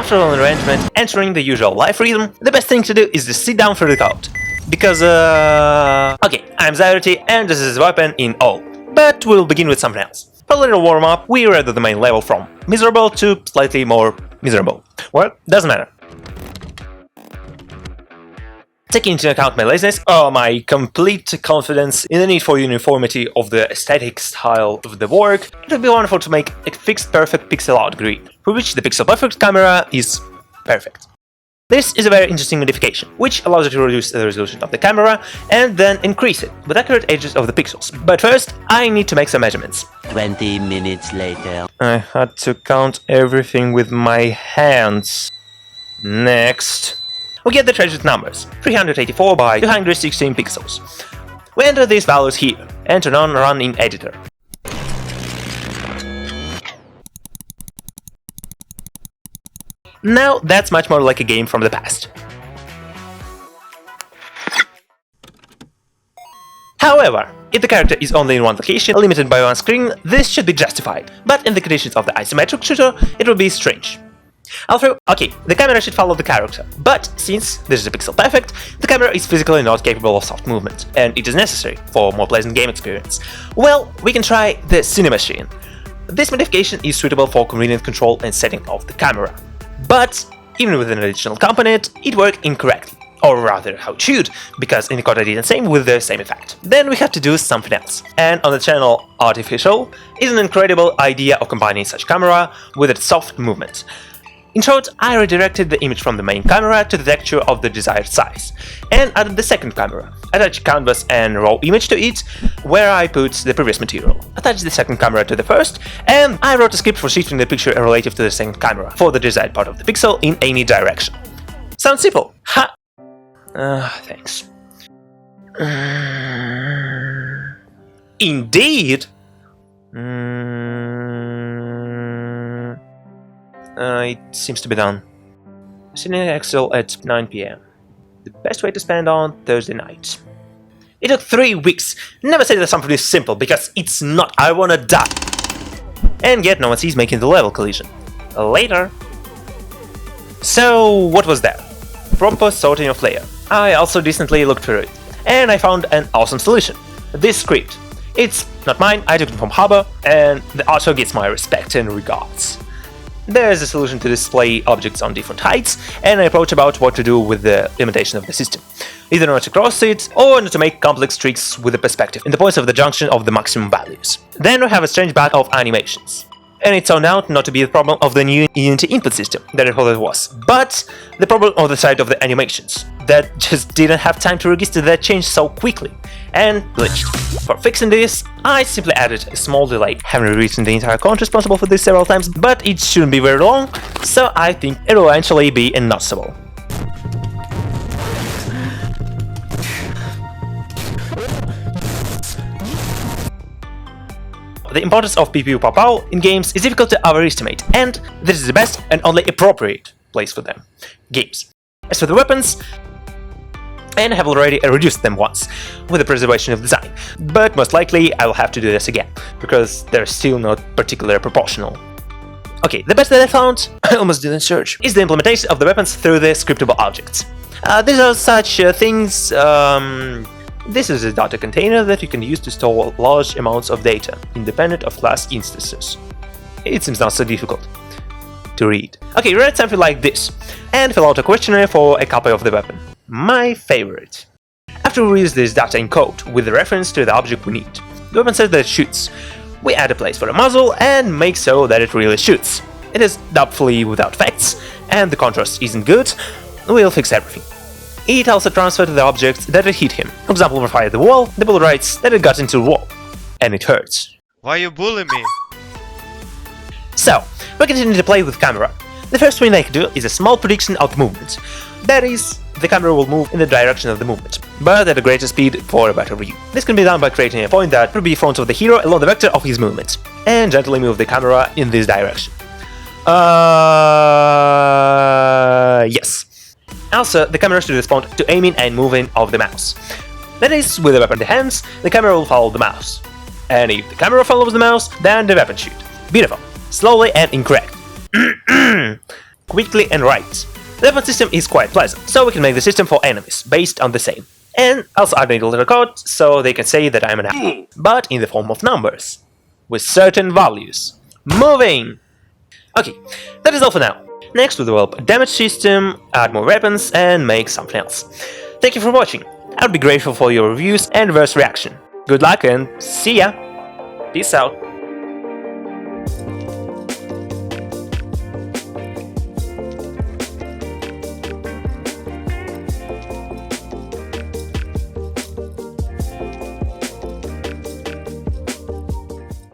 After an arrangement entering the usual life rhythm, the best thing to do is to sit down for the code. Because, okay, I'm Zyrity and this is a weapon in all. But we'll begin with something else. For a little warm-up, we read the main level from miserable to slightly more miserable. Well, doesn't matter. Taking into account my laziness or my complete confidence in the need for uniformity of the aesthetic style of the work, it would be wonderful to make a fixed perfect pixel art grid, for which the pixel perfect camera is perfect. This is a very interesting modification, which allows you to reduce the resolution of the camera and then increase it with accurate edges of the pixels. But first, I need to make some measurements. 20 minutes later. I had to count everything with my hands. Next. We get the treasured numbers, 384 by 216 pixels. We enter these values here, and turn on Run in Editor. Now that's much more like a game from the past. However, if the character is only in one location, limited by one screen, this should be justified, but in the conditions of the isometric shooter, it will be strange. Also, okay, the camera should follow the character, but since this is a pixel perfect, the camera is physically not capable of soft movement, and it is necessary for a more pleasant game experience. Well, we can try the Cinemachine. This modification is suitable for convenient control and setting of the camera. But, even with an additional component, it worked incorrectly. Or rather, how it should, because in the code I did the same with the same effect. Then we have to do something else. And on the channel Artificial is an incredible idea of combining such camera with its soft movement. In short, I redirected the image from the main camera to the texture of the desired size, and added the second camera, attached canvas and raw image to it, where I put the previous material, attached the second camera to the first, and I wrote a script for shifting the picture relative to the second camera, for the desired part of the pixel in any direction. Sounds simple, ha! Thanks. Indeed! It seems to be done. Sitting in Excel at 9 PM. The best way to spend on Thursday night. It took 3 weeks. Never say that something is simple, because it's not. I wanna die. And yet no one sees making the level collision. Later. So, what was that? Proper sorting of layer. I also decently looked through it. And I found an awesome solution. This script. It's not mine, I took it from Harbor, and the author gets my respect and regards. There's a solution to display objects on different heights, and an approach about what to do with the limitation of the system. Either not to cross it, or not to make complex tricks with the perspective in the points of the junction of the maximum values. Then we have a strange bag of animations. And it turned out not to be the problem of the new Unity input system that it thought it was, but the problem on the side of the animations, that just didn't have time to register that change so quickly, and glitched. For fixing this, I simply added a small delay. Haven't rewritten the entire code responsible for this several times, but it shouldn't be very long, so I think it will eventually be noticeable. The importance of PPU pow-pow in games is difficult to overestimate, and this is the best and only appropriate place for them. Games. As for the weapons, and I have already reduced them once, with the preservation of design, but most likely I will have to do this again, because they're still not particularly proportional. Okay, the best that I found, I almost didn't search, is the implementation of the weapons through the scriptable objects. These are such things, this is a data container that you can use to store large amounts of data, independent of class instances. It seems not so difficult to read. Okay, read something like this, and fill out a questionnaire for a copy of the weapon. My favorite. After we use this data in code with the reference to the object we need, the weapon says that it shoots. We add a place for the muzzle and make so that it really shoots. It is doubtfully without effects, and the contrast isn't good. We'll fix everything. It also transferred the object that it hit him. For example, we fire the wall, the bullet writes that it got into the wall, and it hurts. Why you bully me? So, we continue to play with camera. The first thing I can do is a small prediction of movement. That is, the camera will move in the direction of the movement, but at a greater speed for a better view. This can be done by creating a point that will be in front of the hero along the vector of his movement, and gently move the camera in this direction. Yes. Also, the camera should respond to aiming and moving of the mouse. That is, with the weapon in the hands, the camera will follow the mouse. And if the camera follows the mouse, then the weapon shoot. Beautiful. Slowly and incorrect. quickly and right. The weapon system is quite pleasant, so we can make the system for enemies, based on the same. And also add a little code, so they can say that I'm an apple, but in the form of numbers, with certain values. Moving! Okay, that is all for now. Next we'll develop a damage system, add more weapons, and make something else. Thank you for watching. I would be grateful for your reviews and reverse reaction. Good luck and see ya! Peace out!